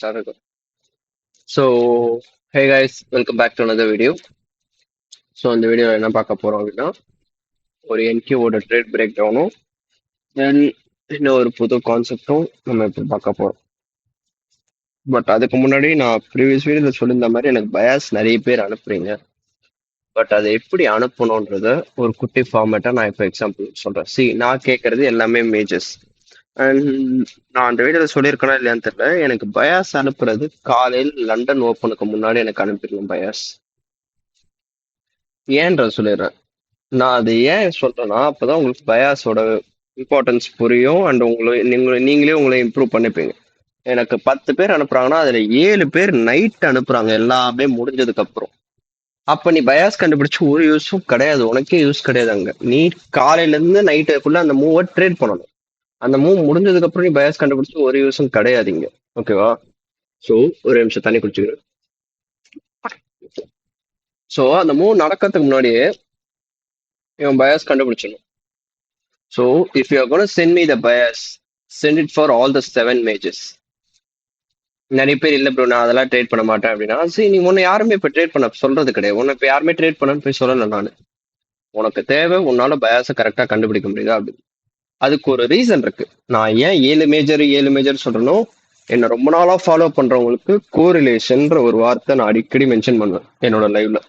Start இருக்கும். So hey guys, welcome back to another video. ஸோ இந்த வீடியோவில் என்ன பார்க்க போகிறோம் அப்படின்னா, ஒரு என்கியூவோட ட்ரேட் பிரேக் டவுனும் தென் இன்னும் ஒரு புது கான்செப்டும் நம்ம இப்போ பார்க்க போகிறோம். பட் அதுக்கு முன்னாடி நான் ப்ரீவியஸ் வீடியோவில் சொல்லியிருந்த மாதிரி எனக்கு பயாஸ் நிறைய பேர் அனுப்புறீங்க. பட் அதை எப்படி அனுப்பணுன்றத ஒரு குட்டி ஃபார்மேட்டாக நான் இப்போ எக்ஸாம்பிள் சொல்கிறேன். நான் கேட்குறது எல்லாமே மேஜர்ஸ். அண்ட் நான் அந்த வீடியோவில் சொல்லியிருக்கேனா இல்லையான்னு தெரியல, எனக்கு பயாஸ் அனுப்புறது காலையில் லண்டன் ஓப்பனுக்கு முன்னாடி எனக்கு அனுப்பிடணும் பயாஸ். ஏன்ற சொல்லிடுறேன். நான் அது ஏன் சொல்றேன்னா, அப்பதான் உங்களுக்கு பயாஸோட இம்பார்ட்டன்ஸ் புரியும். அண்ட் நீங்களே உங்களை இம்ப்ரூவ் பண்ணிப்பீங்க. எனக்கு 10 பேர் அனுப்புறாங்கன்னா அதுல 7 பேர் நைட் அனுப்புறாங்க எல்லாமே முடிஞ்சதுக்கு அப்புறம். அப்ப நீ பயாஸ் கண்டுபிடிச்சு ஒரு யூஸும் கிடையாது, உனக்கே யூஸ் கிடையாது. அங்க நீ காலையில இருந்து நைட்டுக்குள்ள அந்த மூவை ட்ரேட் பண்ணணும். அந்த மூவ் முடிஞ்சதுக்கு அப்புறம் நீ பயாஸ் கண்டுபிடிச்சு ஒரு யூஸும் கிடையாது இங்க. ஓகேவா? ஸோ ஒரு நிமிஷம் தண்ணி குடிச்சுக்கிறேன். ஸோ அந்த மூவ் நடக்கிறதுக்கு முன்னாடியே இவன் பயாஸ் கண்டுபிடிச்சிடணும். So if you are gonna send me the bias, send it for all the 7 majors. நிறைய பேர் இல்லை ப்ரோ நான் அதெல்லாம் ட்ரேட் பண்ண மாட்டேன் அப்படின்னா, சரி நீ உன்னை யாருமே இப்போ ட்ரேட் பண்ண சொல்றது கிடையாது. உன்னை இப்போ யாருமே ட்ரேட் பண்ணன்னு போய் சொல்லலை நான். உனக்கு தேவை உன்னால பயாஸை கரெக்டாக கண்டுபிடிக்க முடியுதா அப்படின்னு. அதுக்கு ஒரு ரீசன் இருக்கு. நான் ஏன் 7 மேஜர் சொல்றேனோ, என்ன ரொம்ப நாளா ஃபாலோ பண்றவங்களுக்கு கோரிலேஷன்ற ஒரு வார்த்தை நான் அடிக்கடி மென்ஷன் பண்ணுவேன் என்னோட லைவ்ல.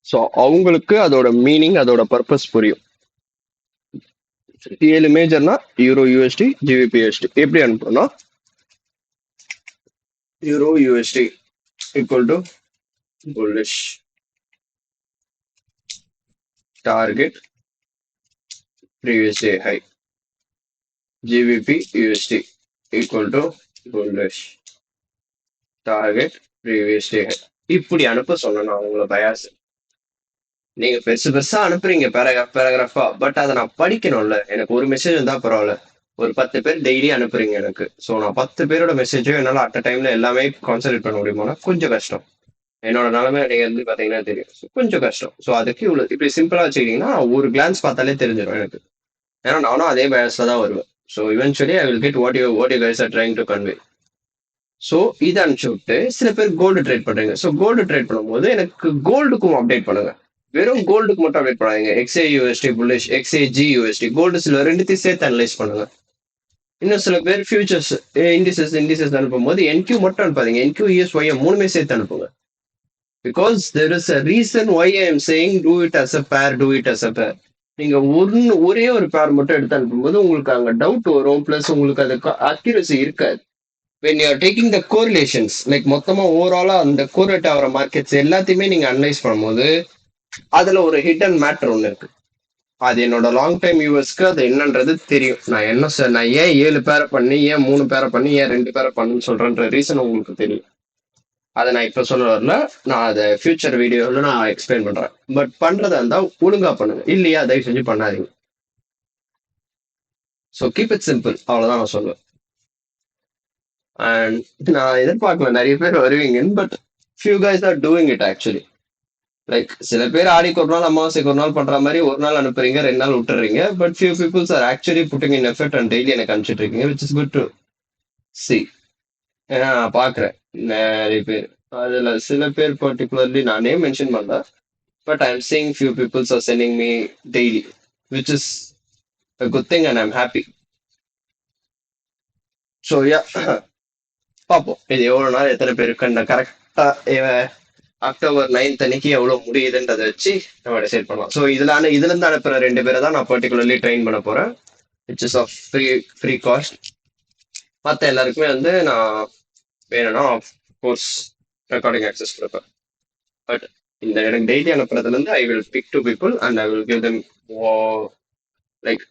ஸோ அவங்களுக்கு அதோட மீனிங், அதோட பர்பஸ் புரியும். 7 மேஜர்னா யூரோ யூஎஸ்டி, ஜிபிபி யூஎஸ்டி எப்படி அனுப்புறோம்னா, euro USD equal to bullish target previous day high, GBP USD equal to bullish target previous day high. இப்படி அனுப்ப சொன்னேன் உங்களை பயாஸ். நீங்க பெருசு பெருசா அனுப்புறீங்க பேராகிராஃபா, பட் அதை நான் படிக்கணும்ல. எனக்கு ஒரு மெசேஜ் இருந்தா பரவாயில்ல. ஒரு 10 பேர் டெய்லி அனுப்புறீங்க எனக்கு. ஸோ நான் 10 பேரோட மெசேஜும் என்னால் அட் அ டைம்ல எல்லாமே கான்சன்ட்ரேட் பண்ண முடியுமானா கொஞ்சம் கஷ்டம். என்னோட நிலைமை நீங்க வந்து பாத்தீங்கன்னா தெரியும், கொஞ்சம் கஷ்டம். ஸோ அதுக்கு இவ்வளவு இப்படி சிம்பிளா வச்சுக்கிட்டீங்கன்னா ஒரு கிளான்ஸ் பார்த்தாலே தெரிஞ்சிடும் எனக்கு. ஏன்னா நானும் அதே பயஸ்ல தான் வருவேன். So eventually I will get what you guys are trying to convey. So இதை அனுப்பிச்சு விட்டு சில பேர் கோல்டு ட்ரேட் பண்றீங்க. ஸோ கோல்டு ட்ரேட் பண்ணும்போது எனக்கு கோல்டுக்கும் அப்டேட் பண்ணுங்க. வெறும் கோல்டுக்கு மட்டும் அப்டேட் பண்ணாதீங்க. XA USD bullish, XA G USD, gold silver ரெண்டுத்தையும் சேர்த்து அனலைஸ் பண்ணுங்க. இன்னும் சில பேர் ஃபியூச்சர்ஸ் இண்டிசஸ் அனுப்பும்போது என்கியூ மட்டும் அனுப்பாதீங்க. என்கியூ இஎஸ்ஒய் மூணுமே சேர்த்து அனுப்புங்க. Because there is a reason why I am saying do it as a pair, do it as a பேர். நீங்க ஒரே ஒரு பேர் மட்டும் எடுத்து அனுப்பும்போது உங்களுக்கு அங்க டவுட் வரும். பிளஸ் உங்களுக்கு அது அக்யூரசி இருக்காது. when you are taking the correlations, like மொத்தமா ஓவராலா அந்த கோரேட் ஆகிற மார்க்கெட்ஸ் எல்லாத்தையுமே நீங்க அனலைஸ் பண்ணும்போது அதுல ஒரு ஹிடன் மேட்டர் ஒண்ணு இருக்கு. அது என்னோட லாங் டைம் வியூவர்ஸ்க்கு அது என்னன்றது தெரியும். நான் ஏன் 7 பேரை பண்ணி, ஏன் 3 பேரை பண்ணி, ஏன் 2 பேரை பண்ணுன்னு சொல்றேன்ற ரீசன் உங்களுக்கு தெரியும். அதை நான் இப்ப சொல்ல வரல, நான் அதை ஃபியூச்சர் வீடியோல நான் எக்ஸ்பிளைன் பண்றேன். பட் பண்றதா இருந்தா ஒழுங்கா பண்ணுங்க, இல்லையா தயவு செஞ்சு பண்ணாதீங்க. ஸோ கீப் இட் சிம்பிள், அவ்வளவுதான் நான் சொல்லுவேன். அண்ட் நான் எதிர்பார்க்கல நிறைய பேர் வருவீங்கன்னு, but few guys are doing it actually. Like சில பேர் ஆடிக்கு ஒரு நாள், அமாவாசைக்கு ஒரு நாள் பண்ற மாதிரி ஒரு நாள் அனுப்புறீங்க, 2 நாள் விட்டுறீங்க. But few peoples are actually putting in effort and daily எனக்கு அனுப்பிச்சிட்டு இருக்கீங்க, which is good to see. ஏன்னா நான் பாக்குறேன் நிறைய பேர், அதுல சில பேர் பர்டிகுலர்லி நானே மென்ஷன் பண்ணல, but I am seeing few peoples are sending me daily, which is a good thing and I'm happy. So yeah, பார்ப்போம் இது எவ்வளவு நாள் எத்தனை பேருக்கு அந்த கரெக்டா அக்டோபர் 9th அன்னைக்கு எவ்வளவு முடியுதுன்றதை வச்சு நம்ம டிசைட் பண்ணலாம். ஸோ இதுல இருந்து அனுப்புற 2 பேரை தான் நான் பர்டிகுலர்லி ட்ரெயின் பண்ண போறேன், which is of free cost. மற்ற எல்லாருக்குமே வந்து நான் வேணும்னா கோர்ஸ் ரெக்கார்டிங் ஆக்சஸ் கொடுப்பேன். பட் இந்த எனக்கு டெய்லி அனுப்புறதுல இருந்து I will pick 2 people and I will give them like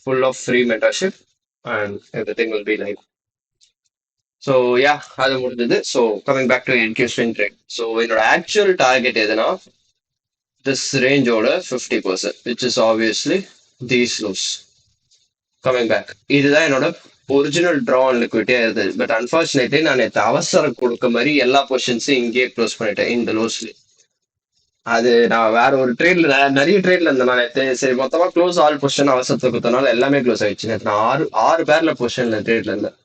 full of free mentorship and everything will be live. So yeah அது முடிஞ்சது. So coming back to NQ swing trade. So என்னோட actual target எதுனா this ரேஞ்சோட 50%, which is obviously these lows. Coming back, இதுதான் என்னோட original draw on லிக்விடிட்டியா இருந்தது. But unfortunately நான் நேற்று அவசரம் கொடுக்க மாதிரி எல்லா பொசிஷன்ஸும் இங்கேயே க்ளோஸ் பண்ணிட்டேன் இந்த லோஸ்ல. அது நான் வேற ஒரு ட்ரேட்ல நிறைய ட்ரேட்ல இருந்தேன் நான் நேத்து. சரி மொத்தமா க்ளோஸ் ஆல் பொசிஷன் அவசரத்துக்கு கொடுத்தனால எல்லாமே க்ளோஸ் ஆயிடுச்சு. நேத்து நான் ஆறு ஆறு பேர்ல பொசிஷன்ல ட்ரேட்ல இருந்தேன்.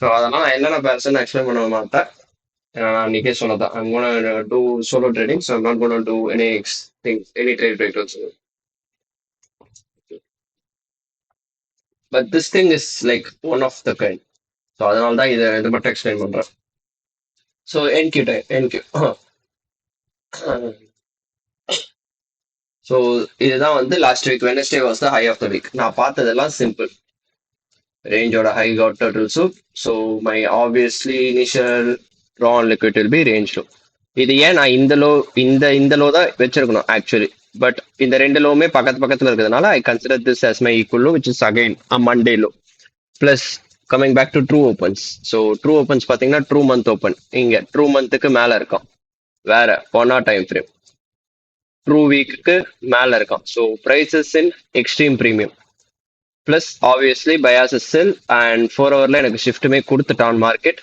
ஸோ அதனால நான் என்னென்ன பேர்ஸ்ன்னு எக்ஸ்பிளைன் பண்ண மாட்டேன். ஏன்னா நான் அன்னைக்கே சொன்னதான் I'm gonna do solo trading, so I'm not gonna do any trade breakdowns. But this thing is like one of the kind. So அதனால தான் இதை மட்டும் எக்ஸ்பிளைன் பண்றேன். So NQ time NQ. So இதுதான் வந்து last week Wednesday was the high of the week. நான் பார்த்ததெல்லாம் simple. ரேஞ்சோட high got turtle soup. So my obviously initial draw on liquid will be range low. இது ஏன் நான் இந்த லோ தான் வச்சிருக்கணும் ஆக்சுவலி. பட் இந்த ரெண்டு லோவுமே பக்கத்துல இருக்கிறதுனால ஐ consider this as my equal low, which is again a Monday low. Plus coming back to true opens. So true opens பார்த்தீங்கன்னா ட்ரூ மந்த் ஓப்பன். இங்க ட்ரூ மந்த்துக்கு மேல இருக்கும். வேற 1 hour டைம் ஃப்ரேம். ட்ரூ வீக்குக்கு மேல இருக்கும். So prices in extreme premium. Plus obviously bias sell and 4 ஹவர்ல எனக்கு ஷிஃப்ட்டுமே கொடுத்துட்டான் மார்க்கெட்.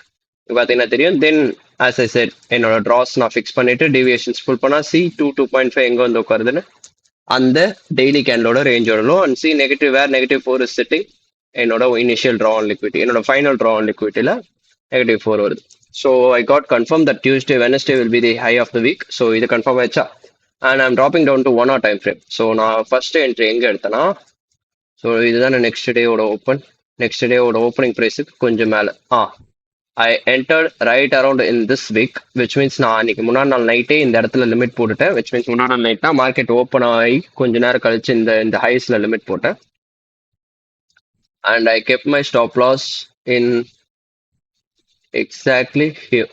பார்த்தீங்கன்னா தெரியும். தென் ஆஸ் ஐ செட் என்னோட ட்ராஸ் நான் ஃபிக்ஸ் பண்ணிட்டு டீவியேஷன்ஸ் ஃபுல் பண்ணா சி 2.5 எங்க வந்து உட்காருதுன்னு அந்த டெய்லி கேண்டலோட ரேஞ்சோட low and see negative where -4 is setting. என்னோட இனிஷியல் ட்ரா ஆன் லிக்விட்டி, என்னோட ஃபைனல் ட்ரா ஆன் லிக்விட்டில -4 வருது. So I got confirm that Wednesday will be the high of the week. So இது கன்ஃபார்ம் ஆயிடுச்சா. And I'm dropping down to 1 hour time frame. So நான் first entry எங்க எடுத்தேன்னா, so இதுதான் next டேவோட open. Next டேவோட ஓப்பனிங் ப்ரைஸுக்கு கொஞ்சம் மேலே ஐ entered right around in this week, which means நான் அன்னைக்கு முன்னாடி நாள் நைட்டே இந்த இடத்துல லிமிட் போட்டுட்டேன். விச் மீன்ஸ் முன்னாடி நாள் நைட்னா மார்க்கெட் ஓப்பன் ஆகி கொஞ்ச நேரம் கழிச்சு இந்த ஹைஸ்ல லிமிட் போட்டேன். And I kept my stop loss in exactly here.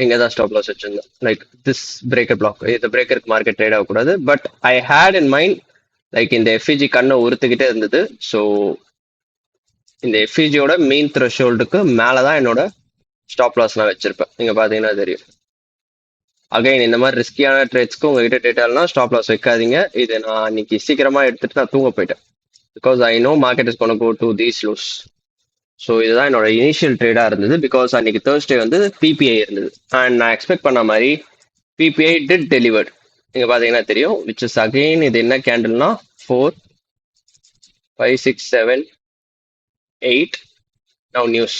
இங்கே தான் ஸ்டாப் லாஸ் வச்சிருந்தேன். Like this breaker block. இந்த பிரேக்கருக்கு மார்க்கெட் ட்ரேட் ஆகக்கூடாது. But I had in mind like இந்த எஃப்இஜி கண்ணை உறுத்துக்கிட்டே இருந்தது. ஸோ இந்த எஃப்இஜியோட மெயின் த்ரெஷோல்டுக்கு மேலே தான் என்னோட ஸ்டாப் லாஸ் நான் வச்சிருப்பேன். நீங்க பாத்தீங்கன்னா தெரியும். அகைன் இந்த மாதிரி ரிஸ்கியான ட்ரேட்ஸ்க்கு உங்ககிட்ட டேட்டால்னா ஸ்டாப் லாஸ் வைக்காதீங்க. இது நான் இன்னைக்கு சீக்கிரமா எடுத்துட்டு நான் தூங்க போயிட்டேன். Because I know market is gonna go to these lows. So இதுதான் என்னோட இனிஷியல் ட்ரேடா இருந்தது. பிகாஸ் அன்னைக்கு தேர்ஸ்டே வந்து பிபிஐ இருந்தது அண்ட் நான் எக்ஸ்பெக்ட் பண்ண மாதிரி பிபிஐ டிட் டெலிவர்ட். நீங்க பாத்தீங்கன்னா தெரியும். விச் இஸ் அகைன் இது என்ன கேண்டில்னா 4 5 6 7 8 நவ் நியூஸ்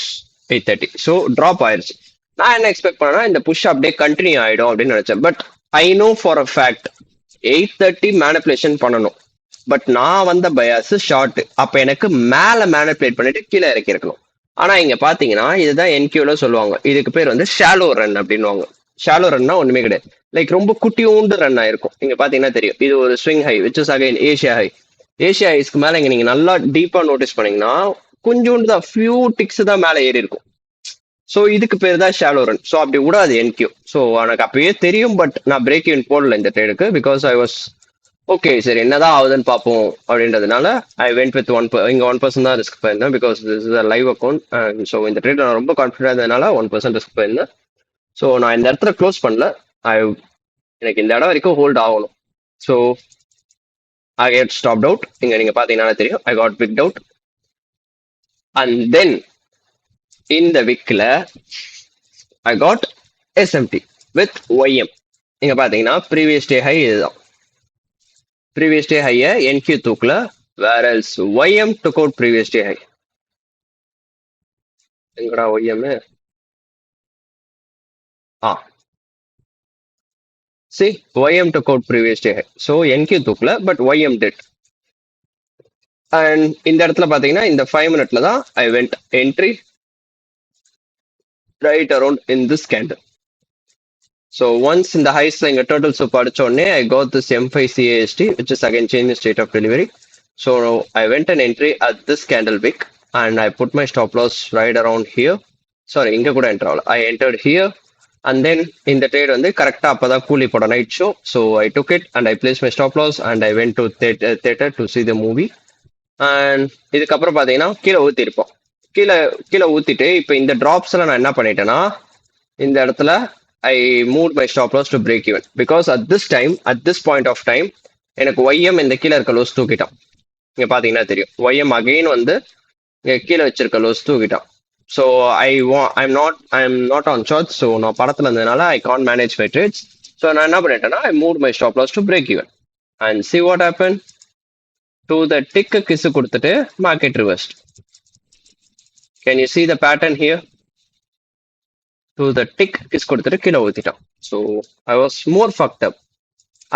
8:30. ஸோ ட்ராப் ஆயிருச்சு. நான் என்ன எக்ஸ்பெக்ட் பண்ணா இந்த புஷ் அப்படியே கண்டினியூ ஆயிடும் அப்படின்னு நினைச்சேன். But I know for a fact 8:30 manipulation பண்ணணும். பட் நான் வந்த பயாஸ் ஷார்ட். அப்ப எனக்கு மேல மேனிப்புலேட் பண்ணிட்டு கீழே இறக்கி இருக்கணும். ஆனா இங்க பாத்தீங்கன்னா இதுதான் என்கியூல சொல்லுவாங்க. இதுக்கு பேர் வந்து ஷாலோ ரன் அப்படின்னுவாங்க. ஷாலோ ரன்னா ஒண்ணுமே கிடையாது. லைக் ரொம்ப குட்டியோண்டு ரன் ஆயிருக்கும். இங்க பாத்தீங்கன்னா தெரியும். இது ஒரு swing high which is again Asia high. Asia ஹைஸ்க்கு மேல இங்க நீங்க நல்லா டீப்பா நோட்டீஸ் பண்ணீங்கன்னா கொஞ்சோண்டு தான் ஃபியூ டிக்ஸ் தான் மேல ஏறி இருக்கும். ஸோ இதுக்கு பேர் தான் ஷாலோ ரன். ஸோ அப்படி விடாது என்கியூ. ஸோ எனக்கு அப்பயே தெரியும். பட் நான் பிரேக் ஈவன் போடல இந்த ட்ரேடுக்கு. பிகாஸ் ஐ வாஸ் ஓகே சரி என்னதான் ஆகுதுன்னு பார்ப்போம் அப்படின்றதுனால ஐ வெண்ட் வித் இங்க 1% தான் ரிஸ்க் போயிருந்தேன். Because this is a live account. So இந்த ட்ரேட் நான் ரொம்ப கான்ஃபிடென்ட் இருந்ததுனால 1% ரிஸ்க் போயிருந்தேன். ஸோ நான் இந்த இடத்துல க்ளோஸ் பண்ணல. எனக்கு இந்த இடம் வரைக்கும் ஹோல்ட் ஆகணும். So I get stopped out. இங்க நீங்க பாத்தீங்கன்னா தெரியும். I got picked out. And then இந்த வீக்ல I got SMT with YM. நீங்க பாத்தீங்கன்னா ப்ரீவியஸ் டே ஹை இதுதான். ப்ரீவியஸ் டே ஹைய என்கியூ தூக்கல. வேற else YM took out previous day high. எங்கடா YM? see YM took out previous day high. So NQ தூக்கல பட் ஒய்எம் டிட். அண்ட் இந்த இடத்துல பாத்தீங்கன்னா இந்த 5 minute தான் I went entry right around in this candle. So once in the highs இங்க turtle soup அடிச்ச உடனே I got this M5CAST which is again change in state of delivery. So I went an entry at this candle wick and I put my stop loss right around here. Sorry, இங்க கூட enter ஆகல. I entered here and then இந்த trade வந்து கரெக்டா அப்பதான் கூலி போட night show. So I took it and I placed my stop loss and I went to theater to see the movie. And இதுக்கப்புறம் பாத்தீங்கன்னா கீழே ஊத்திருப்போம். கீழே ஊத்திட்டு இப்ப இந்த டிராப்ஸ் எல்லாம் நான் என்ன பண்ணிட்டேன்னா இந்த இடத்துல I move my stop loss to break even. Because at this point of time எனக்கு ஒய்எம் இந்த கீழே இருக்க லோஸ் தூக்கிட்டான். இங்க பாத்தீங்கன்னா தெரியும். ஒய்எம் அகெயின் வந்து கீழே வச்சிருக்க லோஸ் தூக்கிட்டான். So I am not on charge. So நான் படத்துல இருந்ததுனால I can't manage my trades. So நான் என்ன பண்ணிட்டேன்னா I move my stop loss to break even and see what happen to the tick kiss கொடுத்துட்டு market reversed. Can you see the pattern here? To the tick kiss கொடுத்துட்டு கீழே ஊத்திட்டான். So I was more fucked up.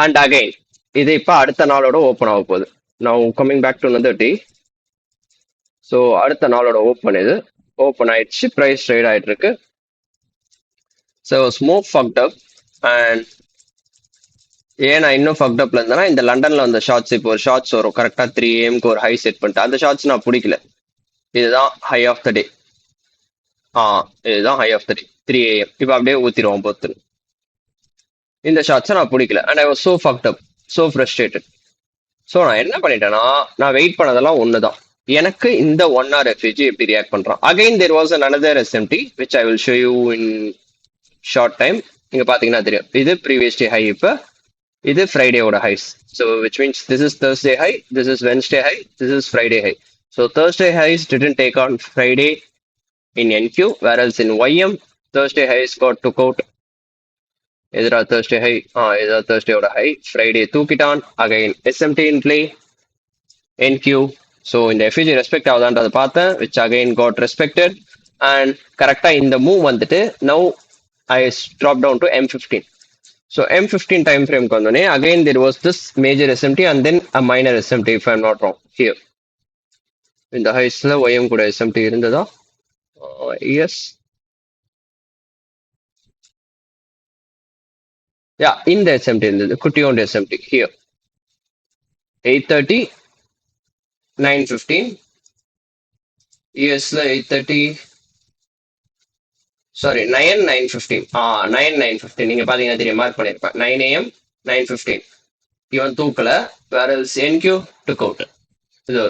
And again இது இப்போ அடுத்த நாளோட open ஆக போகுது. நான் coming back to another day. So அடுத்த நாளோட ஓப்பன் இது ஓப்பன் ஆயிடுச்சு, ப்ரைஸ் ட்ரேட் ஆயிட்டு இருக்கு. So smoke fucked up. And ஏன் நான் இன்னும் ஃபக்ட் அப்ல இருந்தேன்னா இந்த லண்டன்ல வந்த ஷார்ட்ஸ் இப்போ ஒரு ஷார்ட்ஸ் வரும் கரெக்டா 3 AM ஒரு ஹை செட் பண்ணிட்டு அந்த ஷார்ட்ஸ் நான் பிடிக்கல. இதுதான் ஹை ஆஃப் த டே. இதுதான் high of the day 3 AM. இப்போ அப்படியே ஊத்திடுவோம் பொத்து. இந்த ஷார்ட்ஸை நான் பிடிக்கல. And I was so fucked up, so frustrated. So நான் என்ன பண்ணிட்டேன்னா நான் வெயிட் பண்ணதெல்லாம் ஒண்ணுதான். எனக்கு இந்த 1 hour எஃப்ஜி எப்படி ரியாக்ட் பண்றான். Again there was another SMT which I will show you in short time. இங்க பாத்தீங்கன்னா தெரியும் இது ப்ரீவியஸ் டே ஹை, இப்போ இது ஃப்ரைடேவோட highs. So which means this is Thursday high, this is Wednesday high, this is Friday high. So Thursday highs didn't take on Friday in NQ, whereas in YM Thursday highs got took out. எதிரா Thursday high, எதிரா Thursdayவோட high, Friday தூக்கிட்டான். Again SMT in play, NQ. So இந்த FG respect ஆகுதான்றதை பார்த்தேன், which again got respected. And கரெக்டாக இந்த move வந்துட்டு now I drop down to M15. So M15 time ஃப்ரேம்க்கு வந்தோடனே again there was this major SMT and then a minor SMT if I am not wrong here. இந்த ஹைஸ்ல YM கூட SMT இருந்ததா? Yes, yeah, இந்த SMT இருந்தது, குட்டியோண்டு SMT here 8:30 9:15. யூஎஸ்ல 8:30, sorry 9:15. 9:15 நீங்க பாத்தீங்கன்னா தெரியும், மார்க் பண்ணிருப்பேன். 9 AM 9:15 இவன் தூக்கல, வேற NQ took out. இது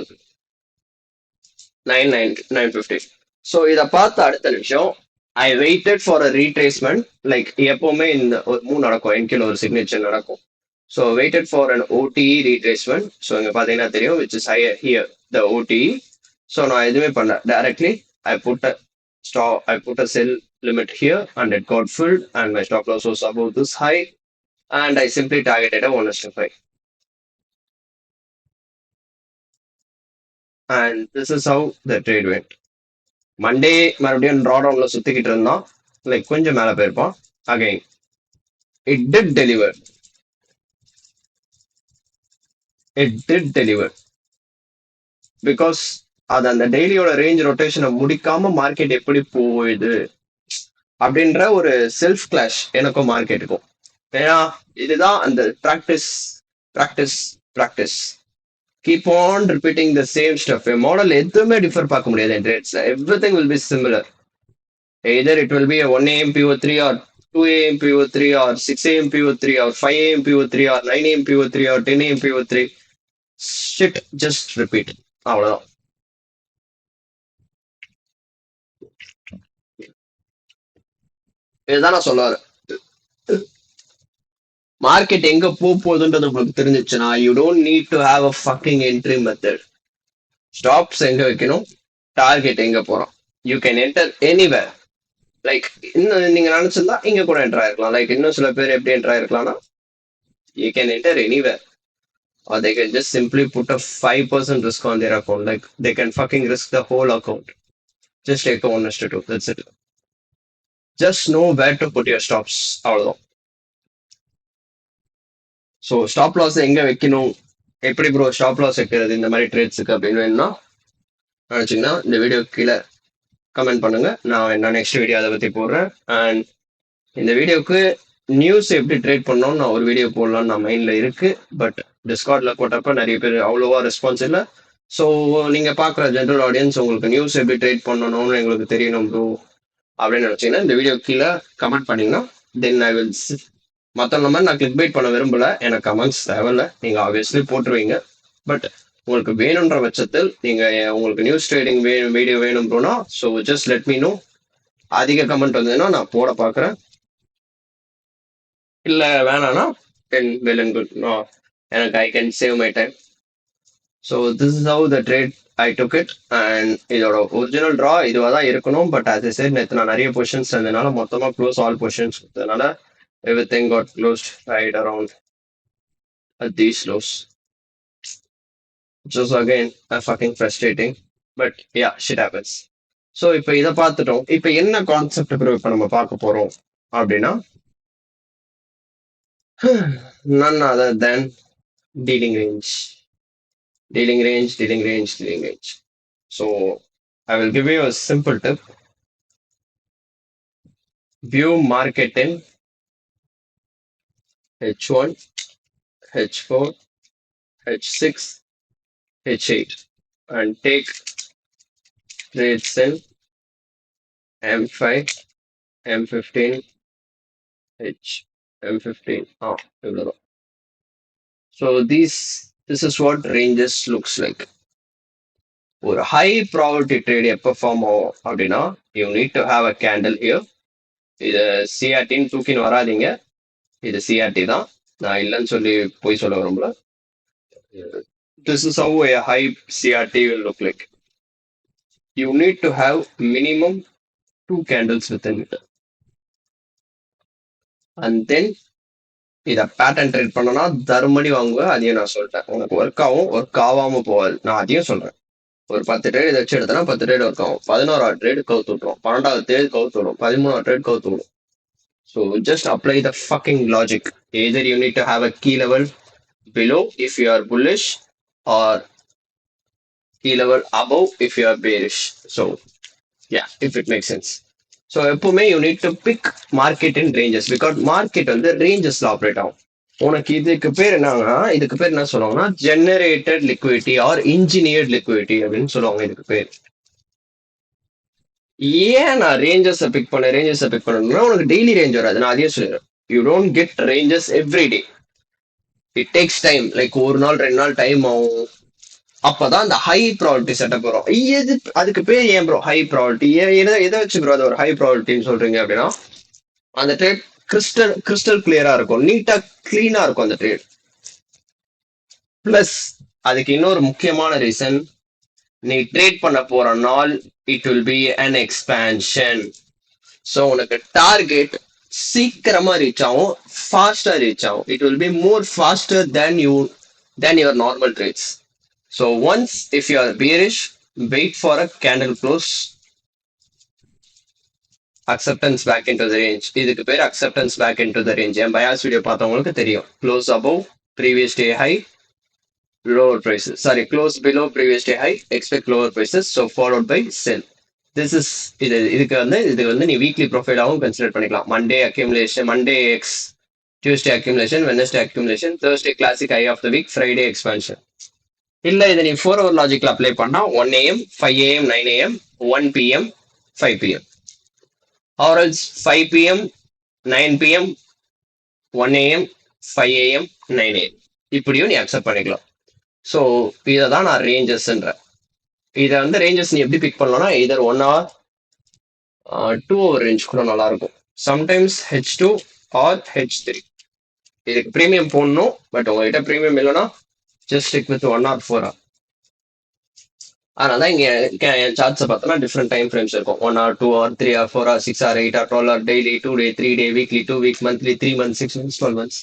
9:15. ஸோ இதை பார்த்த அடுத்த நிமிஷம் ஐ weighted for a retracement. Like எப்பவுமே இந்த ஒரு மூவ் நடக்கும், என்கில ஒரு சிக்னேச்சர் நடக்கும். So weighted for an OTE retracement. So இங்க பாத்தீங்கன்னா தெரியும் which is higher here the OTE. So நான் எதுவுமே பண்ணல, directly I put a sell limit here and it got filled and my stop loss was above this high and I simply targeted a 1:5. And this is how the trade went. Monday மறுபடியும் drawdownல சுத்திக்கிட்டு இருந்தான், like கொஞ்சம் மேல போயிருப்பான். Again it did deliver because அது அந்த டெய்லியோட range ரொட்டேஷனை முடிக்காம market எப்படி போகுது அப்படின்ற ஒரு செல்ஃப் கிளாஷ் எனக்கும் மார்க்கெட்டுக்கும். ஏன்னா இதுதான் அந்த practice keep on repeating the same stuff. Model எதுவுமே டிஃபர் பார்க்க முடியாது என் ட்ரேட்ஸ்ல. Everything will be similar. Either it will be 1 AM PO3 or 2 AM PO3 or 6 AM PO3 or 5 AM PO3 or 9 AM PO3 or 10 AM PO3. Shit, just repeat. அவ்வளவுதான். இதுதான் நான் சொல்ல வரேன். மார்க்கெட் எங்க போகுதுன்றது உங்களுக்கு தெரிஞ்சிச்சுன்னா you don't need to have a fucking entry method. Stops எங்க வைக்கணும், டார்கெட் எங்க போறோம், you can enter anywhere. Like இன்னும் நீங்க நினைச்சிருந்தா இங்க கூட என்டர் ஆயிருக்கலாம். லைக் இன்னும் சில பேர் எப்படி என்டர் ஆயிருக்கலாம்னா you can enter anywhere or they can just simply put a 5% risk on their account. Like they can fucking risk the whole account. Just take a 1:2. That's it. Just know where to put your stops. அவ்வளவுதான். So stop loss எங்க வைக்கணும், எப்படி bro stop loss வைக்கிறது இந்த மாதிரி ட்ரேட்ஸுக்கு அப்படின்னு வேணும்னா நினைச்சீங்கன்னா இந்த வீடியோ கீழே கமெண்ட் பண்ணுங்க. நான் நெக்ஸ்ட் வீடியோ அதை பத்தி போடுறேன். அண்ட் இந்த வீடியோக்கு நியூஸ் எப்படி ட்ரேட் பண்ணோம்னு நான் ஒரு வீடியோ போடலாம்னு நான் மைண்ட்ல இருக்கு. பட் டிஸ்கார்ட்ல போட்டப்ப நிறைய பேர் அவ்வளோவா ரெஸ்பான்ஸ் இல்லை. ஸோ நீங்க பாக்குற ஜென்ரல் ஆடியன்ஸ் உங்களுக்கு நியூஸ் எப்படி ட்ரேட் பண்ணணும்னு எங்களுக்கு தெரியணும் ப்ரோ அப்படின்னு நினைச்சீங்கன்னா இந்த வீடியோ கீழே கமெண்ட் பண்ணீங்கன்னா தென் ஐ வில். மற்ற மாதிரி நான் கிளிக் பைட் பண்ண விரும்பல, எனக்கு கமெண்ட்ஸ் தேவையில்ல, நீங்க ஆப்வியஸ்லி போட்டுருவீங்க. பட் உங்களுக்கு வேணுன்ற பட்சத்தில் நீங்க உங்களுக்கு நியூஸ் ட்ரேடிங் வீடியோ வேணும் ப்ரோனா so just let me know. அதிக கமெண்ட் வந்ததுன்னா நான் போட பாக்குறேன், இல்ல வேணாம்னா தென் வெல் அண்ட் குட். எனக்கு I can save my time. So this is how the trade I took it. And இதோட ஒரிஜினல் ட்ரா இதுவாக தான் இருக்கணும். பட் அது சரி நேற்று நான் நிறைய பொசிஷன்ஸ் இருந்ததுனால மொத்தமாக க்ளோஸ் ஆல் பொசிஷன்ஸ் கொடுத்ததுனால Everything got closed right around at these lows, which was again fucking frustrating. But yeah, shit happens. So இப்போ இதை பார்த்துட்டோம். இப்போ என்ன கான்செப்ட் ப்ரோ இப்போ நம்ம பார்க்க போறோம் அப்படின்னா none other than dealing range, dealing range, dealing range, dealing range. So I will give you a simple tip. View market in H1, H4, H6, H8 and take trades in M5, M15, H, M15. Oh, இவ்வளவுதான். So this is what ranges looks like. ஒரு high probability trade எப்போ form ஆகும் அப்படின்னா you need to have a candle here. இது சிஆர்டின்னு தூக்கின்னு வராதீங்க, இது CRT தான், நான் இல்லைன்னு சொல்லி போய் சொல்ல விரும்பல. This is how a high CRT will look like. You need to have minimum 2 candles within it. And then இதை பேட்டர்ன் ட்ரேட் பண்ணனா தர்மடி வாங்குவேன். அதையும் நான் சொல்லிட்டேன், உனக்கு ஒர்க் ஆகும், ஒர்க் ஆகாம போகாது, நான் அதையும் சொல்றேன். ஒரு 10 ட்ரேட் இதை வச்சு எடுத்தனா 10 ட்ரேட் ஒர்க் ஆகும், 11வது ட்ரேட் கவுத்து விட்டுரும், 12வது ட்ரேட் கவுத்து விடும், 13வது ட்ரேட் கவுத்து விடும். So just apply the fucking logic. Either you need to have a key level below if you are bullish or key level above if you are bearish. So yeah, if it makes sense. So எப்பவுமே you need to pick market in ranges, because market வந்து ரேஞ்சஸ்ல operate ஆகும். உனக்கு இதுக்கு பேர் என்னன்னா, இதுக்கு பேர் என்ன சொல்லுவாங்கன்னா generated liquidity or engineered liquidity அப்படின்னு சொல்லுவாங்க இதுக்கு பேர். ஏன் நான் ரேஞ்சஸ் பிக் பண்ணணும்னா உனக்கு டெய்லி ரேஞ்ச் வராது, நான் அதையும் சொல்லிடுறேன். You don't get ranges every day. It takes time. Like ஒரு நாள் 2 நாள் டைம் ஆகும். அப்பதான் அந்த ஹை ப்ராபர்ட்டி செட்டப் வரும். எது அதுக்கு பேர் ஏன் ப்ரோ ஹை ப்ராபர்ட்டி? எதை வச்சு ப்ரோ அது ஒரு ஹை ப்ராபர்ட்டின்னு சொல்றீங்க அப்படின்னா, அந்த ட்ரேட் கிறிஸ்டல் கிளியரா இருக்கும், நீட்டா கிளீனா இருக்கும் அந்த ட்ரேட். பிளஸ் அதுக்கு இன்னொரு முக்கியமான ரீசன், நீ ட்ரேட் பண்ண போற நாள் it will be an expansion. So உனக்கு டார்கெட் சீக்கிரமா ரீச் ஆகும், ஃபாஸ்டா ரீச் ஆகும். It will be more faster than your normal trades. So once if you are bearish, wait for a candle close, acceptance back into the range. இதுக்கு பேர் acceptance back into the range. என் bias video பார்த்தவங்களுக்கு தெரியும். Close above previous day high, lower prices. Sorry, close below previous day high, expect lower prices. So followed by sell. This is இதுக்கு வந்து நீ weekly ப்ரொஃபைலாகவும் consider பண்ணிக்கலாம். Monday accumulation, Monday X, Tuesday accumulation, Wednesday accumulation, Thursday classic high of the week, Friday expansion. இல்ல இதை நீ 4 hour லாஜிக்ல apply பண்ணா 1 AM, 5 AM, 9 AM, 1 PM, 5 PM, or else 5 PM, 9 PM, 1 AM, 5 AM, 9 AM, இப்படியும் நீ accept பண்ணிக்கலாம். So இதை தான் நான் ரேஞ்சஸ்ன்ற. இதை வந்து ரேஞ்சஸ் நீ எப்படி பிக் பண்ணலாம்னா, இதர் 1 hour, 2 hour ரேஞ்ச் கூட நல்லா இருக்கும். Sometimes H2 or H3. இதுக்கு ப்ரீமியம் போடணும், பட் உங்ககிட்ட ப்ரீமியம் இல்லைன்னா just stick with 1 or 4 hour. அதனால இங்க என் சார்ட்ஸை பார்த்தோம்னா டிஃப்ரெண்ட் டைம் ஃப்ரேம்ஸ் இருக்கும். 1 hour, 2 hour, 3 hour, 4 hour, 6 hour, 8 hour, 12 hour, daily, 2 day, 3 day, weekly, 2 weeks, monthly, 3 months, 6 months, 12 months.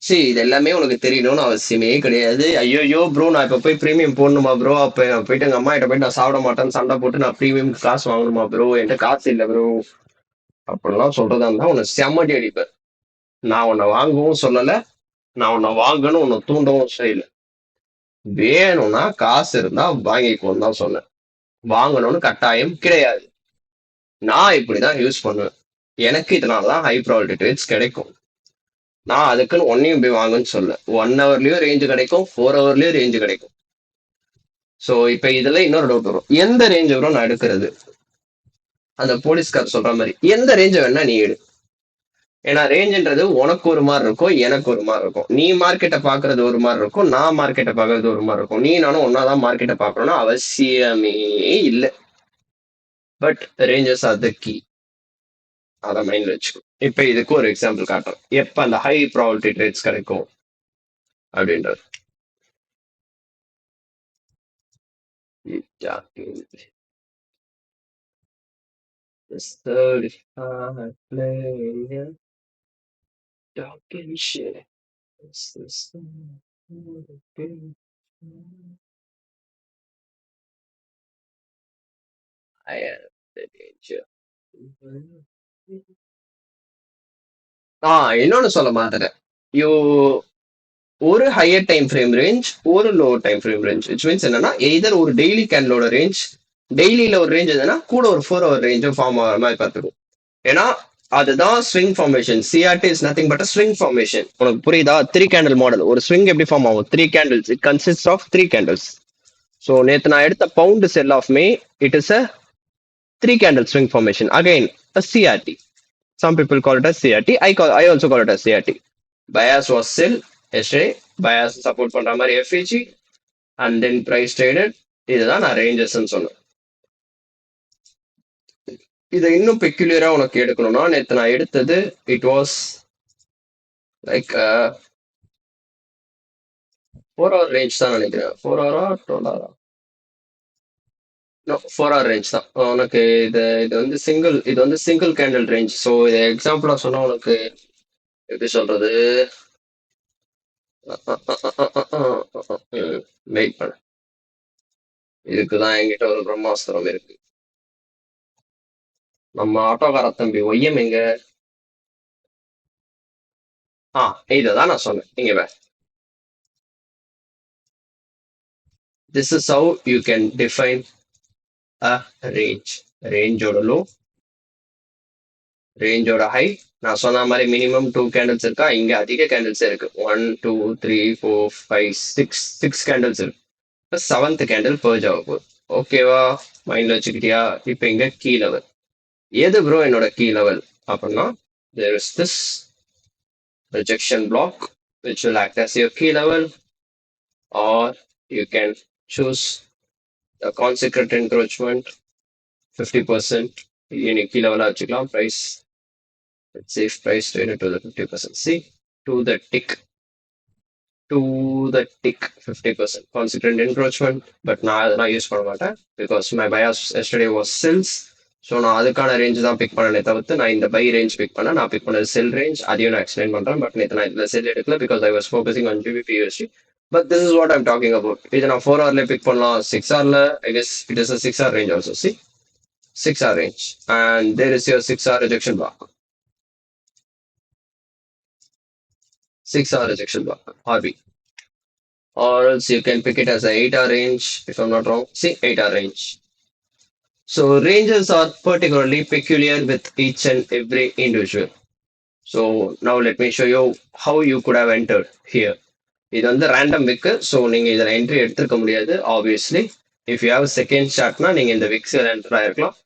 சரி, இது எல்லாமே உனக்கு தெரியணும்னு அவசியமே கிடையாது. ஐயோ ப்ரோ, நான் இப்ப போய் ப்ரீமியம் போடணுமா ப்ரோ? அப்ப நான் போயிட்டு எங்க அம்மா கிட்ட போயிட்டு நான் சாப்பிட மாட்டேன்னு சண்டை போட்டு நான் ப்ரீமியம் காசு வாங்கணுமா ப்ரோ? என்கிட்ட காசு இல்லை ப்ரோ அப்படிலாம் சொல்றதா இருந்தா உன்னை செம்மடி அடிப்பேன். நான் உன்னை வாங்கவும் சொல்லல, நான் உன்னை வாங்கணும் உன்னை தூண்டவும் செய்யல. வேணும்னா காசு இருந்தா வாங்கிக்கோன்னு தான் சொன்னேன், வாங்கணும்னு கட்டாயம் கிடையாது. நான் இப்படிதான் யூஸ் பண்ணுவேன். எனக்கு இதனாலதான் ஹை ப்ராபபிலிட்டி ட்ரேட்ஸ் கிடைக்கும். நான் அதுக்குன்னு ஒன்னையும் போய் வாங்குன்னு சொல்ல. 1 hourலயும் ரேஞ்சு கிடைக்கும், 4 hourலயும் ரேஞ்சு கிடைக்கும். ஸோ இப்ப இதுல இன்னொரு டவுட் வரும், எந்த ரேஞ்ச் வரும் நான் எடுக்கிறது? அந்த போலீஸ்கார் சொல்ற மாதிரி எந்த ரேஞ்ச வேணா நீ எடு. ஏன்னா ரேஞ்சுன்றது உனக்கு ஒரு மாதிரி இருக்கும், எனக்கு ஒரு மாதிரி இருக்கும். நீ மார்க்கெட்டை பாக்குறது ஒரு மாதிரி இருக்கும், நான் மார்க்கெட்டை பாக்குறது ஒரு மாதிரி இருக்கும். நீ நானும் ஒன்னாதான் மார்க்கெட்டை பாக்குறோம்னா அவசியமே இல்லை. But ranges are the key, அதை மைண்ட்ல வச்சுக்கோ. இப்ப இதுக்கு ஒரு எக்ஸாம்பிள் காட்டுறேன், எப்ப அந்த ஹை ப்ராபபிலிட்டி ட்ரேட்ஸ் கிடைக்கும் அப்படின்றது. This third hard player talking shit. Is this I am the danger. இன்னொன்னு சொல்ல மாட்டேன். யூ ஒரு ஹையர் டைம் ஃப்ரேம் ரேஞ்ச் ஒரு lower time frame range which means என்னன்னா எய்தர் ஒரு டெய்லி கேண்டலோட ரேஞ்ச் டெய்லியில ஒரு ரேஞ்ச் எதுனா கூட ஒரு 4 hour ரேஞ்சும் ஃபார்ம் ஆகிற மாதிரி பார்த்துக்கும். ஏன்னா அதுதான் swing formation. CRT is nothing but swing formation. உனக்கு புரியுதா? 3 candle மாடல். ஒரு ஸ்விங் எப்படி ஃபார்ம் ஆகும்? 3 candles. It consist of 3 candles. So நேற்று நான் எடுத்த pound sell of May it is a 3 candle swing formation. Again, a CRT. Some people call it as CRT. I also call it as CRT. Bias was sell yesterday. Bias support பண்ற மாதிரி FEG and then price traded. இதுதான் நான் ranges சொன்னேன். இதை இன்னும் பெக்யூலியரா உனக்கு எடுக்கணும்னா நேற்று நான் எடுத்தது it was like 4 hour range தான் நினைக்கிறேன். 4 hour 12 hour 4 hour ரேஞ்ச் தான் உனக்கு. இது வந்து சிங்கிள் கேண்டில் ரேஞ்ச். ஸோ இதை எக்ஸாம்பிளா சொன்னா உனக்கு எப்படி சொல்றது? வெயிட் பண்ண, இதுக்குதான் என்கிட்ட ஒரு பிரம்மாஸ்திரம் இருக்கு. நம்ம ஆட்டோகார தம்பி ஒய்யம் எங்க? இதுதான் நான் சொன்னேன். இங்க way this is how you can define a range. ரேஞ்சோட லோ, ரேஞ்சோட ஹை. நான் சொன்ன மாதிரி மினிமம் 2 candles இருக்கா? இங்க அதிக கேண்டில்ஸ் இருக்கு. 1 2 3 4 5 6 கேண்டில்ஸ் இருக்கு. இப்போ 7th கேண்டில் பர்ஜ் ஆக போகுது. ஓகேவா? மைண்ட்ல வச்சுக்கிட்டியா? இப்போ இங்க கீ லெவல். எது ப்ரோ என்னோட கீ லெவல் அப்படின்னா there is this rejection block which will act as your key level, or you can choose the consequent encroachment 50%. இனி கீ லெவலா வச்சுக்கலாம். price, let's see if price traded to the 50%. see to the tick 50% consequent encroachment. But நான் அதெல்லாம் use பண்ண மாட்டேன் because my bias yesterday was sells. So நான் அதுக்கான range தான் பிக் பண்ணனே தவிர்த்து நான் இந்த பை ரேஞ்ச் பிக் பண்ணேன். நான் பிக் பண்ணது செல் ரேஞ்ச். அதையும் நான் எக்ஸ்பிளைன் பண்றேன். பட் நேற்று நான் இதில் செல் எடுக்கல because I was focusing on GBP USD. But this is what I'm talking about. இது நான் 4 hourல பிக் பண்ணலாம். 6 hourல I guess it is a 6 hour range also. See 6 hour range and there is your 6 hour rejection block. 6 hour rejection block RB, or else you can pick it as a 8 hour range if I'm not wrong. See 8 hour range. So ranges are particularly peculiar with each and every individual. So now let me show you how you could have entered here. இது வந்து random விக்கு. So நீங்க இதில் entry எடுத்துருக்க முடியாது obviously. If you have second ஷார்ட்னா நீங்க இந்த விக்ஸில் என்டர் ஆயிருக்கலாம்.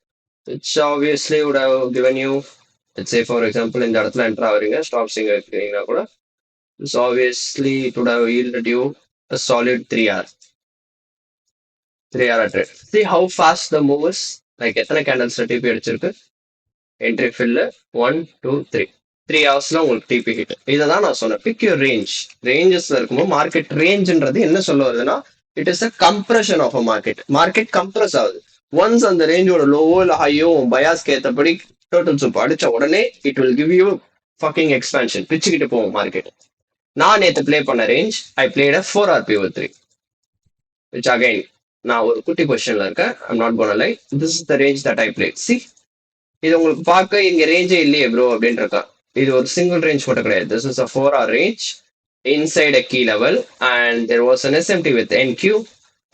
It's obviously would have given you, let's say for example இந்த இடத்துல என்டர் ஆகுறீங்க, ஸ்டாப் சிங்கர் இருக்கிறீங்கன்னா கூட it's obviously it would have yielded you a solid 3 hour trade. See how fast the move is. Like எத்தனை கேண்டல்ஸ்ல DP அடிச்சிருக்கு? Entry fill 1 2 3 3 ஹவர்ஸ்ல உங்களுக்கு DP hit. இதை தான் நான் சொன்னேன். Big your range. ரேஞ்சஸ்ல இருக்கும்போது மார்க்கெட் ரேஞ்சுன்றது என்ன சொல்ல வருதுன்னா it is a compression of a market. Market compress ஆகுது. ஒன்ஸ் அந்த ரேஞ்சோட லோவோ இல்லை ஹையோ பயாஸ்க்கு ஏற்றபடி டோட்டல் சூப் அடிச்ச உடனே it will give you fucking expansion. பிச்சுக்கிட்டு போகும் மார்க்கெட். நான் நேற்று பிளே பண்ண range I played a 4 hour pivot 3 which again நான் ஒரு குட்டி பொசிஷன்ல இருக்கேன். I'm not gonna lie. This is the range that I played. See இது உங்களுக்கு பார்க்க இங்க ரேஞ்சே இல்லையே ப்ரோ அப்படின்னு இருக்கா. இது ஒரு சிங்கிள் ரேஞ்ச் மட்டும் கிடையாது. This is a 4 hour range inside a key level and there was an SMT with NQ.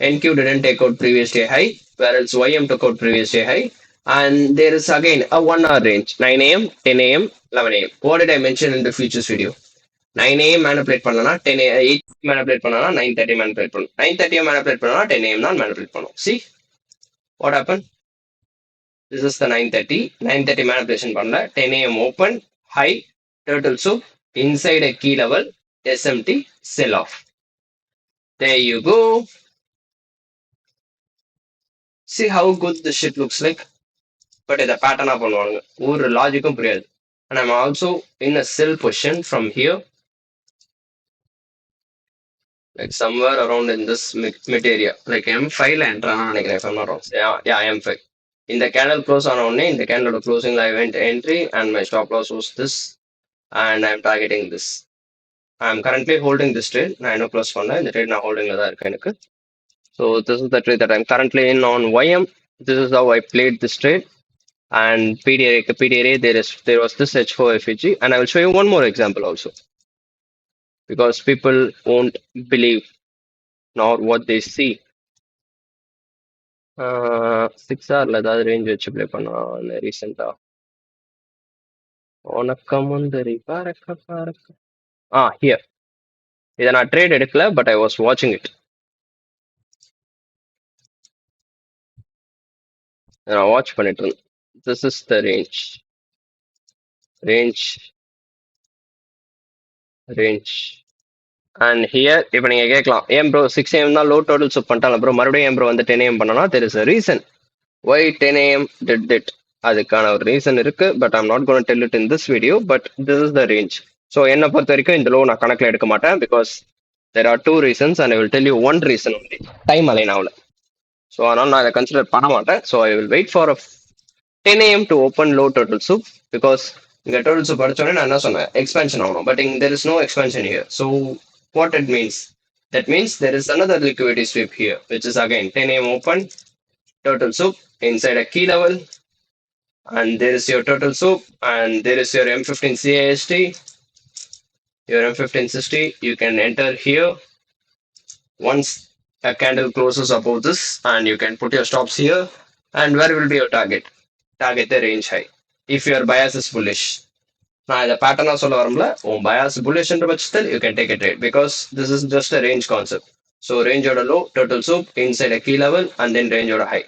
NQ didn't take out previous day high, whereas YM took out previous day high. And there is again a 1 hour range 9 a.m., 10 a.m., 11 a.m. What did I mention in the futures video? 9 a.m. manipulate பண்ணனா 10 a.m. 8 manipulate பண்ணனா 9:30 manipulate பண்ணும். 9:30 manipulate பண்ணனா 10 a.m. தான் manipulate பண்ணும். See what happened? This is the 9:30. 9:30 manipulation பண்ணல. 10 a.m. open high turtle soup inside a key level SMT sell off. There you go. See how good this shit looks like. But இதை பேட்டர்னா பண்ணுவாங்க. ஒரு லாஜிக்கும் புரியாது. And I'm also in a sell position from here, like somewhere around in this mid area, like M5 ல enter ஆனா நினைக்கிறேன் if I'm not wrong. Yeah, M5. இந்த candle close ஆன உடனே இந்த கேண்டலோட க்ளோசிங்ல I went entry and my stop loss was this and I am targeting this. I am currently holding this trade. நான் இன்னும் க்ளோஸ் பண்ணேன். இந்த ட்ரேட் நான் ஹோல்டிங்ல தான் இருக்கேன் எனக்கு. So this is the trade that I am currently in on YM. This is have I plate this trade. And PDRA there was this H4 FEG, and I will show you one more example also, because people won't believe nor what they see. 6Rல ஏதாவது range வச்சு play பண்ணலாம் ரீசெண்டா. உனக்கம் முந்தரி பறக்க பறக்க. Here இதை நான் trade எடுக்கல, but I was வாட்சிங் இட். நான் வாட்ச் பண்ணிட்டு இருந்தேன். This is the range and here இப்போ நீங்க கேட்கலாம், ஏன் ப்ரோ 6 AM தான் லோ டோட்டல் சூப் பண்ணிட்டாங்க ப்ரோ, மறுபடியும் ஏன் ப்ரோ வந்து 10 AM பண்ணனா? There is a reason why 10 AM did it. அதுக்கான ஒரு ரீசன் இருக்கு, but I'm not cone del it in this video. But this is the range. So என்னை பொறுத்த வரைக்கும் இந்த லோ நான் கணக்கில் எடுக்க மாட்டேன், because there are 2 reasons and I will tell you one reason only. Time align ஆகல. ஸோ அதனால நான் இதை கன்சிடர் பண்ண மாட்டேன். So I will wait for 10 AM to open low turtle soup இங்க டோட்டல் சூப் படிச்சோடனே நான் என்ன சொன்னேன், எக்ஸ்பென்ஷன் ஆகணும். பட் இங்க there is no expansion here. So what it means, that means there is another liquidity sweep here, which is again 10 AM open, total soup inside a key level, and there is your total soup, and there is your M15 CAST, your M1560. You can enter here once a candle closes above this, and you can put your stops here. And where will be your target? Target the range high if your bias is bullish. நான் இதை பேட்டர்னா சொல்ல வரல, உன் bias புல்லிஷ்ன்ற பட்சத்தில் you can take a trade, because this is just a range concept. So ரேஞ்சோட low, total soup inside a key level, and then ரேஞ்சோட high.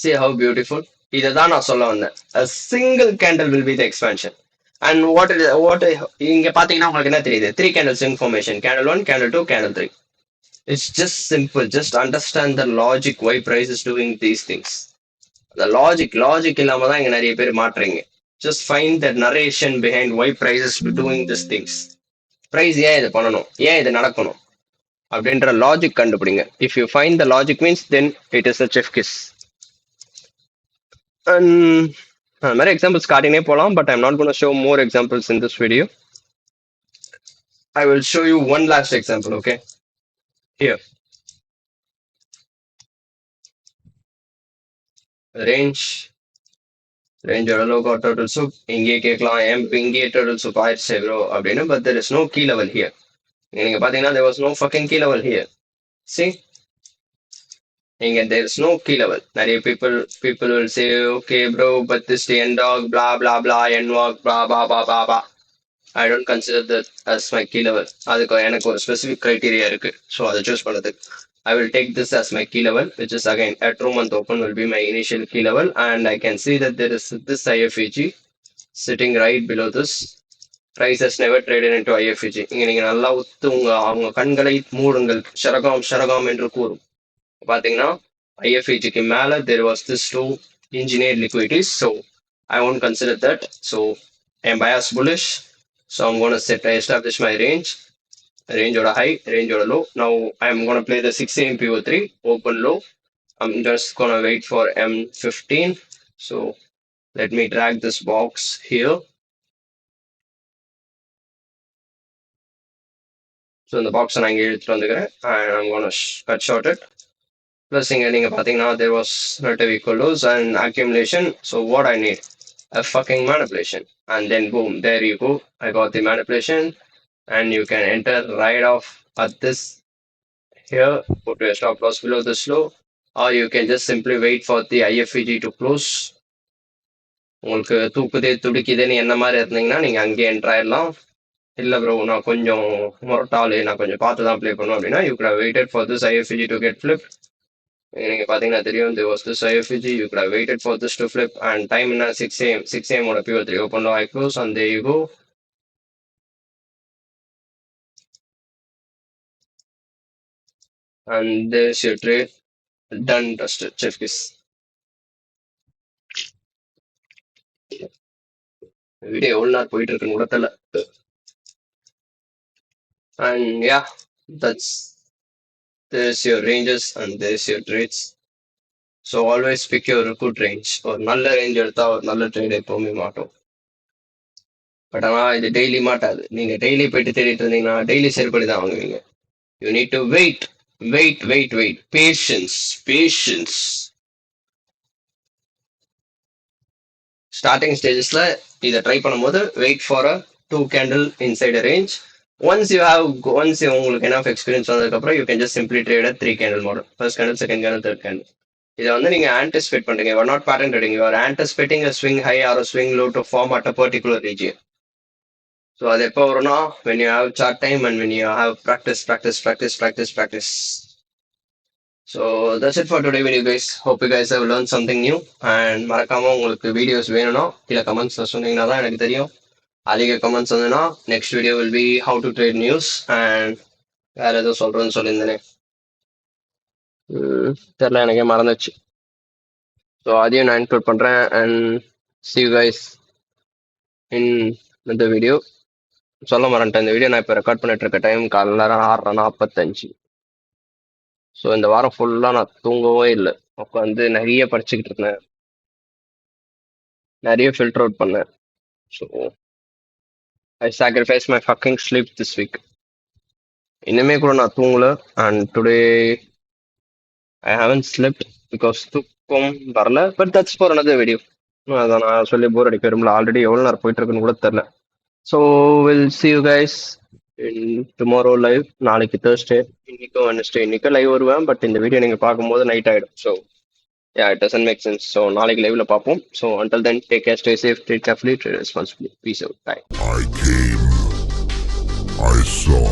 See how beautiful. இதை தான் நான் சொல்ல வந்தேன். A single candle will be the expansion. And what இங்க பாத்தீங்கன்னா உங்களுக்கு என்ன தெரியுது? 3 candles in formation. Candle 1, candle 2, candle 3. It's just simple. Just understand the logic why price is doing these things. The logic இல்லாம தான் இங்க நிறைய பேர் மாட்டுறீங்க. Just find the narration behind why price is doing these things. Price ஏன் இதை பண்ணணும், ஏன் இது நடக்கணும் அப்படின்ற லாஜிக் கண்டுபிடிங்க. If you find the logic means, then it is a chef kiss. And நிறைய எக்ஸாம்பிள்ஸ் காட்டினே போகலாம், but I'm not going to show more examples in this video. I will show you one last example, okay? Here. ரேஞ்சோட லோகோ turtle soup கேட்கலாம், இங்கே turtle soup bro அப்படின்னு. But there is no key level here. நீங்க பாத்தீங்கன்னா there was no fucking key level here. See, there is no key level. நிறைய people will say, okay bro, but this end dog blah blah blah end walk blah blah blah blah blah. I don't consider that as my key level. அதுக்கு எனக்கு ஒரு specific criteria இருக்கு. So அதை choose பண்ணது. I will take this as my key level, which is again at 2-month open will be my initial key level, and I can see that there is this IFEG sitting right below this. Price has never traded into IFEG. இங்க நீங்க நல்லா உத்து அவங்க கண்களை மூடுங்கள், ஷரகாம் என்று கூறும். பாத்தீங்கன்னா IFEGக்கு மேல there was this 2 engineered liquidities, so I won't consider that. So I am bias bullish, so I'm going to establish my range or a high, range or a low. Now I'm going to play the 6 AM PO3 open low. I'm just going to wait for M15. So let me drag this box here. So in the box நான் இங்கே எடுத்துட்டு வந்துக்கிறேன், and I'm going to cut short it. Plus இங்க நீங்க பாத்தீங்கன்னா there was relative equal lows and accumulation. So what I need, a fucking manipulation, and then boom, there you go, I got the manipulation. And you can enter right off at this here, put your stop loss below this low, or you can just simply wait for the IFEG to close. உங்களுக்கு தூக்குதே துடிக்குதுன்னு என்ன மாதிரி இருந்தீங்கன்னா நீங்க அங்கே enter ஆயிடலாம். இல்ல bro நான் கொஞ்சம் முரட்டாளு, நான் கொஞ்சம் பார்த்து தான் ப்ளே பண்ணுவோம் அப்படின்னா you could have waited for this IFEG to get flipped. நீங்க பாத்தீங்கன்னா தெரியும், there was this IFEG, you could have waited for this to flip, and time என்ன 6 AM 6 AM ஓட PO3 open low I close, and there you go. And there's your trade done, dusted, chef kiss. Video எவ்வளவு நேரம் போயிட்டு இருக்குன்னு கூட தெரியல. And yeah, there's your ranges and there's your trades. So always pick your good range. ஒரு நல்ல range எடுத்தா ஒரு நல்ல ட்ரேட் எப்பவுமே மாட்டோம். பட் ஆனால் இது டெய்லி மாட்டாது. நீங்க டெய்லி போயிட்டு தேடிட்டு இருந்தீங்கன்னா டெய்லி செருப்படி தான் வாங்குவீங்க. You need to wait, wait, wait, wait. Patience, patience. Starting ஸ்டேஜஸ்ல இதை ட்ரை பண்ணும்போது wait for a 2 candle inside a range. Once உங்களுக்கு என்ன எக்ஸ்பீரியன்ஸ் வந்ததுக்கப்புறம் you can just simply trade 3 candle model. First candle, second candle, third candle. இதை வந்து நீங்க anticipate பண்றீங்க. You are not pattern trading. You are anticipating a swing high or swing low to form at a particular region. So அது எப்போ வரும்னா when you have chart time and when you have practice. So that's it for today video guys. Hope you guys have learned something new. And மறக்காம உங்களுக்கு videos வேணும்னா கீழே கமெண்ட்ஸ்ல சொன்னீங்கன்னா தான் எனக்கு தெரியும். அதிக கமெண்ட்ஸ் வந்துன்னா next video will be how to trade news. And வேற ஏதோ சொல்றேன்னு சொல்லியிருந்தேனே, தெரியல, எனக்கே மறந்துச்சு. ஸோ அதையும் நான் இன்க்ளூட் பண்றேன். And see you guys in the video. சொல்ல மறந்துட்டேன், இந்த வீடியோ நான் இப்போ ரெக்கார்ட் பண்ணிட்டு இருக்க டைம் காலைல 6:45. ஸோ இந்த வாரம் ஃபுல்லாக நான் தூங்கவே இல்லை. உட்காந்து நிறைய படிச்சுக்கிட்டு இருந்தேன், நிறைய ஃபில்டர் அவுட் பண்ணேன். So I sacrifice my fucking sleep this week. இனிமே கூட நான் தூங்கல. And today I ஹாவன் slipped because தூக்கம் வரல. But that's for another video. அதான் நான் சொல்லி போர் அடிக்க விரும்பல. ஆல்ரெடி எவ்வளோ நேரம் போயிட்டு இருக்குன்னு கூட தெரில. So will see you guys in tomorrow live. நாளைக்கு Thursday, இன்னைக்கும் Wednesday. இன்னைக்கு லைவ் வருவேன், பட் இந்த வீடியோ நீங்கள் பார்க்கும்போது நைட் ஆகிடும். So yeah, it doesn't make sense. So நாளைக்கு லைவ்ல பார்ப்போம். So until then, take care, stay safe, trade carefully, trade responsibly. Peace out. Bye. I came, I saw.